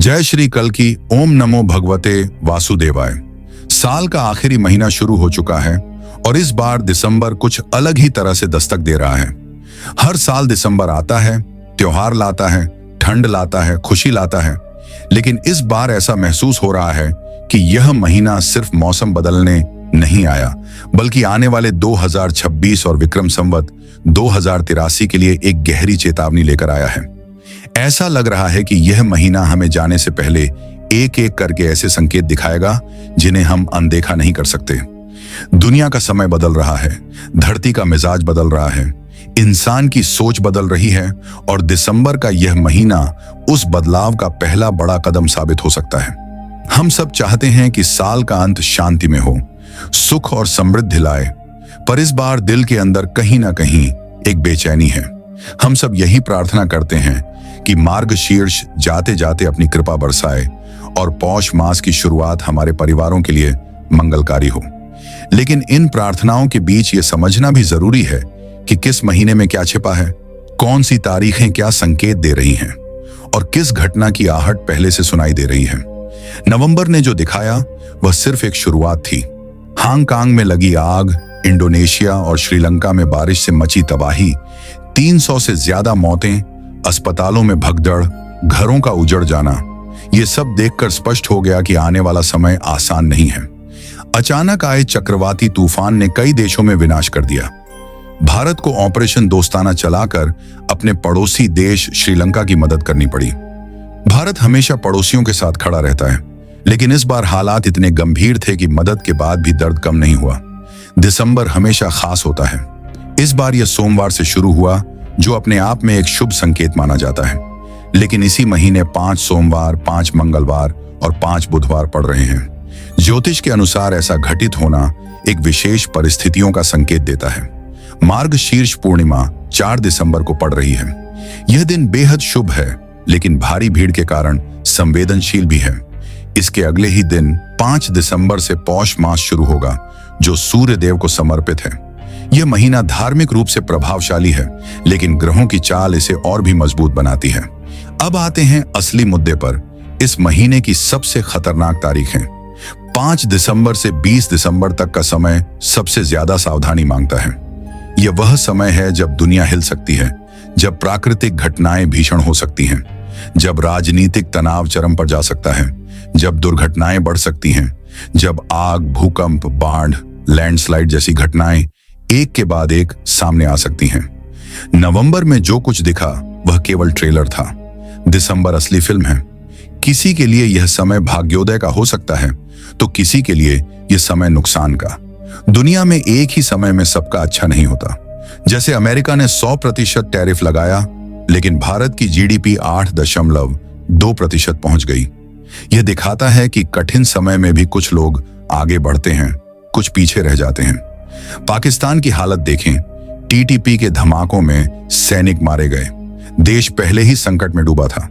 जय श्री कल की ओम नमो भगवते वासुदेवाय। साल का आखिरी महीना शुरू हो चुका है और इस बार दिसंबर कुछ अलग ही तरह से दस्तक दे रहा है। हर साल दिसंबर आता है, त्योहार लाता है, ठंड लाता है, खुशी लाता है, लेकिन इस बार ऐसा महसूस हो रहा है कि यह महीना सिर्फ मौसम बदलने नहीं आया, बल्कि आने वाले 2026 और विक्रम संवत 2083 के लिए एक गहरी चेतावनी लेकर आया है। ऐसा लग रहा है कि यह महीना हमें जाने से पहले एक एक करके ऐसे संकेत दिखाएगा जिन्हें हम अनदेखा नहीं कर सकते। दुनिया का समय बदल रहा है, धरती का मिजाज बदल रहा है, इंसान की सोच बदल रही है और दिसंबर का यह महीना उस बदलाव का पहला बड़ा कदम साबित हो सकता है। हम सब चाहते हैं कि साल का अंत शांति में हो, सुख और समृद्धि लाए, पर इस बार दिल के अंदर कहीं ना कहीं एक बेचैनी है। हम सब यही प्रार्थना करते हैं कि मार्गशीर्ष जाते जाते अपनी कृपा बरसाए और पौष मास की शुरुआत हमारे परिवारों के लिए मंगलकारी हो। लेकिन इन प्रार्थनाओं के बीच ये समझना भी जरूरी है कि किस महीने में क्या छिपा है, कौन सी तारीखें क्या संकेत दे रही हैं और किस घटना की आहट पहले से सुनाई दे रही है। नवंबर ने जो दिखाया वह सिर्फ एक शुरुआत थी। हांगकांग में लगी आग, इंडोनेशिया और श्रीलंका में बारिश से मची तबाही, 300 से ज्यादा मौतें, अस्पतालों में भगदड़, घरों का उजड़ जाना, ये सब देखकर स्पष्ट हो गया कि आने वाला समय आसान नहीं है। अचानक आए चक्रवाती तूफान ने कई देशों में विनाश कर दिया। भारत को ऑपरेशन दोस्ताना चलाकर अपने पड़ोसी देश श्रीलंका की मदद करनी पड़ी। भारत हमेशा पड़ोसियों के साथ खड़ा रहता है, लेकिन इस बार हालात इतने गंभीर थे कि मदद के बाद भी दर्द कम नहीं हुआ। दिसंबर हमेशा खास होता है। इस बार यह सोमवार से शुरू हुआ, जो अपने आप में एक शुभ संकेत माना जाता है, लेकिन इसी महीने 5 सोमवार, 5 मंगलवार और 5 बुधवार पड़ रहे हैं। ज्योतिष के अनुसार ऐसा घटित होना एक विशेष परिस्थितियों का संकेत देता है। मार्गशीर्ष पूर्णिमा 4 दिसंबर को पड़ रही है। यह दिन बेहद शुभ है, लेकिन भारी भीड़ के कारण संवेदनशील भी है। इसके अगले ही दिन 5 दिसंबर से पौष मास शुरू होगा, जो सूर्य देव को समर्पित है। यह महीना धार्मिक रूप से प्रभावशाली है, लेकिन ग्रहों की चाल इसे और भी मजबूत बनाती है। अब आते हैं असली मुद्दे पर। इस महीने की सबसे खतरनाक तारीख है 5 दिसंबर से 20 दिसंबर तक का समय सबसे ज्यादा सावधानी मांगता है। यह वह समय है जब दुनिया हिल सकती है, जब प्राकृतिक घटनाएं भीषण हो सकती हैं, जब राजनीतिक तनाव चरम पर जा सकता है, जब दुर्घटनाएं बढ़ सकती हैं, जब आग, भूकंप, बाढ़, लैंडस्लाइड जैसी घटनाएं एक के बाद एक सामने आ सकती हैं। नवंबर में जो कुछ दिखा वह केवल ट्रेलर था। दिसंबर असली फिल्म है। किसी के लिए यह समय भाग्योदय का हो सकता है, तो किसी के लिए यह समय नुकसान का। दुनिया में एक ही समय में सबका अच्छा नहीं होता। जैसे अमेरिका ने 100% टैरिफ लगाया, लेकिन भारत की जीडीपी 8.2% पहुंच गई। यह दिखाता है कि कठिन समय में भी कुछ लोग आगे बढ़ते हैं, कुछ पीछे रह जाते हैं। पाकिस्तान की हालत देखें। टीटीपी के धमाकों में सैनिक मारे गए। देश पहले ही संकट में डूबा था,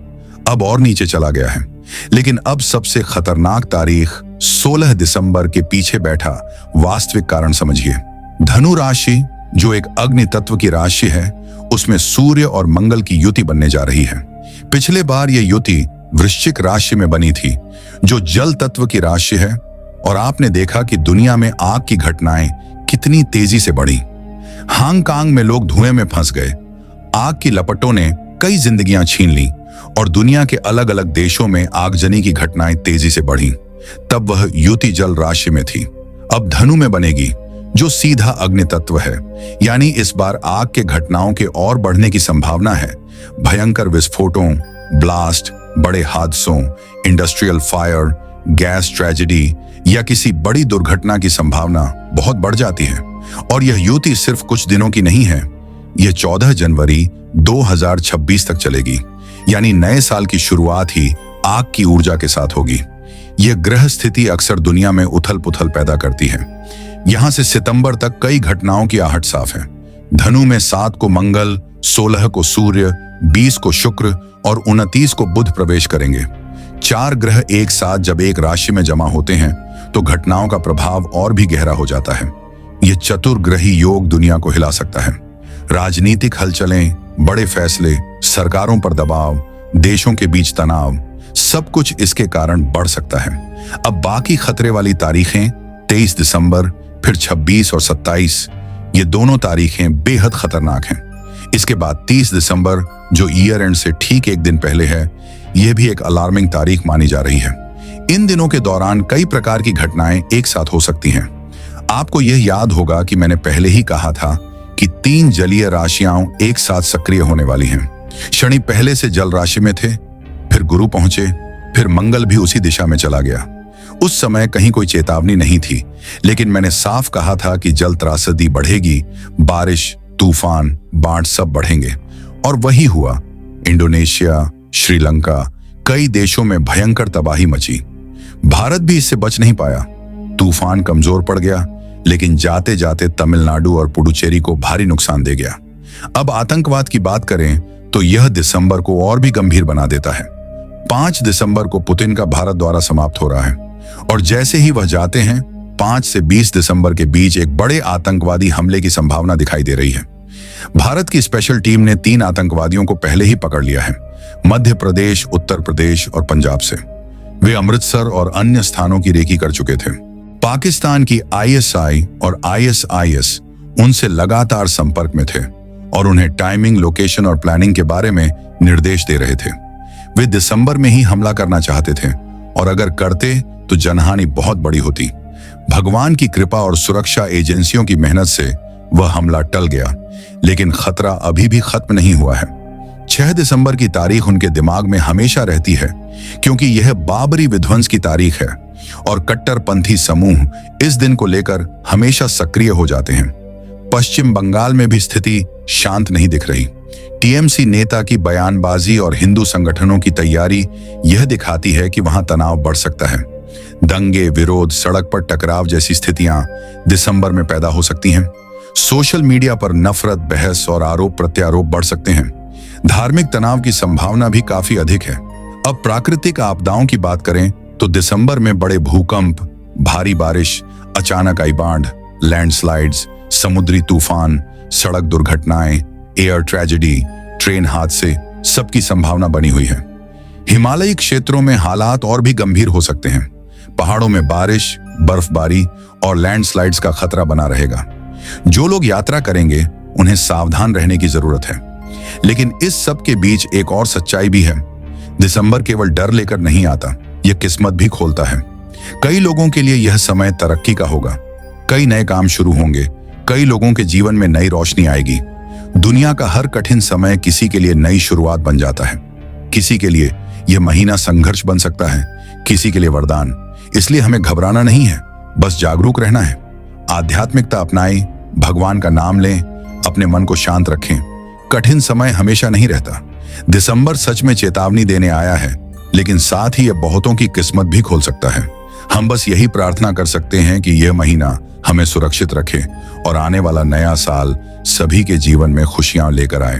अब और नीचे चला गया है। लेकिन अब सबसे खतरनाक तारीख 16 दिसंबर के पीछे बैठा वास्तविक कारण समझिए। धनु राशि, जो एक अग्नि तत्व की राशि है, उसमें सूर्य और मंगल की युति बनने जा रही है। पिछले बार यह युति वृश्चिक राशि में बनी थी, जो जल तत्व की राशि है, और आपने देखा कि दुनिया में आग की घटनाएं कितनी तेजी से बढ़ी। हांगकांग में लोग धुएं में फंस गए। आग की लपटों ने कई जिंदगियां छीन ली और दुनिया के अलग अलग देशों में आगजनी की घटनाएं तेजी से बढ़ी। तब वह युति जल राशि में थी। अब धनु में बनेगी, जो सीधा अग्नि तत्व है। यानी इस बार आग के घटनाओं के और बढ़ने की संभावना है। भयंकर विस्फोटों, ब्लास्ट, बड़े हादसों, इंडस्ट्रियल फायर, गैस ट्रेजेडी या किसी बड़ी दुर्घटना की संभावना बहुत बढ़ जाती है। और यह युति सिर्फ कुछ दिनों की नहीं है। यह 14 जनवरी 2026 तक चलेगी। यानी नए साल की शुरुआत ही आग की ऊर्जा के साथ होगी। यह ग्रह स्थिति अक्सर दुनिया में उथल पुथल पैदा करती है। यहां से सितंबर तक कई घटनाओं की आहट साफ है। धनु में 7 को मंगल, 16 को सूर्य, 20 को शुक्र और 29 को बुध प्रवेश करेंगे। 4 ग्रह एक साथ जब एक राशि में जमा होते हैं तो घटनाओं का प्रभाव और भी गहरा हो जाता है। यह चतुर्ग्रही योग दुनिया को हिला सकता है। राजनीतिक हलचलें, बड़े फैसले, सरकारों पर दबाव, देशों के बीच तनाव, सब कुछ इसके कारण बढ़ सकता है। अब बाकी खतरे वाली तारीखें 23 दिसंबर, फिर 26 और 27, ये दोनों तारीखें बेहद खतरनाक हैं। इसके बाद 30 दिसंबर, जो ईयर एंड से ठीक एक दिन पहले है, यह भी एक अलार्मिंग तारीख मानी जा रही है। इन दिनों के दौरान कई प्रकार की घटनाएं एक साथ हो सकती हैं। आपको यह याद होगा कि मैंने पहले ही कहा था कि 3 जलीय राशियां एक साथ सक्रिय होने वाली हैं। शनि पहले से जल राशि में थे, फिर गुरु पहुंचे, फिर मंगल भी उसी दिशा में चला गया। उस समय कहीं कोई चेतावनी नहीं थी, लेकिन मैंने साफ कहा था कि जल त्रासदी बढ़ेगी, बारिश, तूफान, बाढ़ सब बढ़ेंगे। और वही हुआ। इंडोनेशिया, श्रीलंका, कई देशों में भयंकर तबाही मची। भारत भी इससे बच नहीं पाया। तूफान कमजोर पड़ गया, लेकिन जाते जाते तमिलनाडु और पुडुचेरी को भारी नुकसान दे गया। अब आतंकवाद की बात करें तो यह दिसंबर को और भी गंभीर बना देता है। 5 दिसंबर को पुतिन का भारत दौरा समाप्त हो रहा है, और जैसे ही वह जाते हैं, 5 से 20 दिसंबर के बीच एक बड़े आतंकवादी हमले की संभावना दिखाई दे रही है। भारत की स्पेशल टीम ने 3 आतंकवादियों को पहले ही पकड़ लिया है, मध्य प्रदेश, उत्तर प्रदेश और पंजाब से। वे अमृतसर और अन्य स्थानों की रेकी कर चुके थे। पाकिस्तान की ISI और ISIS उनसे लगातार संपर्क में थे और उन्हें टाइमिंग, लोकेशन और प्लानिंग के बारे में निर्देश दे रहे थे। वे दिसंबर में ही हमला करना चाहते थे, और अगर करते तो जनहानि बहुत बड़ी होती। भगवान की कृपा और सुरक्षा एजेंसियों की मेहनत से वह हमला टल गया, लेकिन खतरा अभी भी खत्म नहीं हुआ है। 6 दिसंबर की तारीख उनके दिमाग में हमेशा रहती है, क्योंकि यह बाबरी विध्वंस की तारीख है और कट्टरपंथी समूह इस दिन को लेकर हमेशा सक्रिय हो जाते हैं। पश्चिम बंगाल में भी स्थिति शांत नहीं दिख रही। TMC नेता की बयानबाजी और हिंदू संगठनों की तैयारी यह दिखाती है कि वहां तनाव बढ़ सकता है। दंगे, विरोध, सड़क पर टकराव जैसी स्थितियां दिसंबर में पैदा हो सकती हैं। सोशल मीडिया पर नफरत, बहस और आरोप प्रत्यारोप बढ़ सकते हैं। धार्मिक तनाव की संभावना भी काफी अधिक है। अब प्राकृतिक आपदाओं की बात करें तो दिसंबर में बड़े भूकंप, भारी बारिश, अचानक आई बाढ़, लैंडस्लाइड्स, समुद्री तूफान, सड़क दुर्घटनाएं, एयर ट्रेजेडी, ट्रेन हादसे, सबकी संभावना बनी हुई है। हिमालयी क्षेत्रों में हालात और भी गंभीर हो सकते हैं। पहाड़ों में बारिश, बर्फबारी और लैंडस्लाइड्स का खतरा बना रहेगा। जो लोग यात्रा करेंगे उन्हें सावधान रहने की जरूरत है। लेकिन इस सब के बीच एक और सच्चाई भी है। दिसंबर केवल डर लेकर नहीं आता, यह किस्मत भी खोलता है। कई लोगों के लिए यह समय तरक्की का होगा। कई नए काम शुरू होंगे, कई लोगों के जीवन में नई रोशनी आएगी। दुनिया का हर कठिन समय किसी के लिए नई शुरुआत बन जाता है। किसी के लिए यह महीना संघर्ष बन सकता है, किसी के लिए वरदान। इसलिए हमें घबराना नहीं है, बस जागरूक रहना है। आध्यात्मिकता अपनाएं, भगवान का नाम लें, अपने मन को शांत रखें। कठिन समय हमेशा नहीं रहता। दिसंबर सच में चेतावनी देने आया है, लेकिन साथ ही यह बहुतों की किस्मत भी खोल सकता है। हम बस यही प्रार्थना कर सकते हैं कि यह महीना हमें सुरक्षित रखे और आने वाला नया साल सभी के जीवन में खुशियां लेकर आए।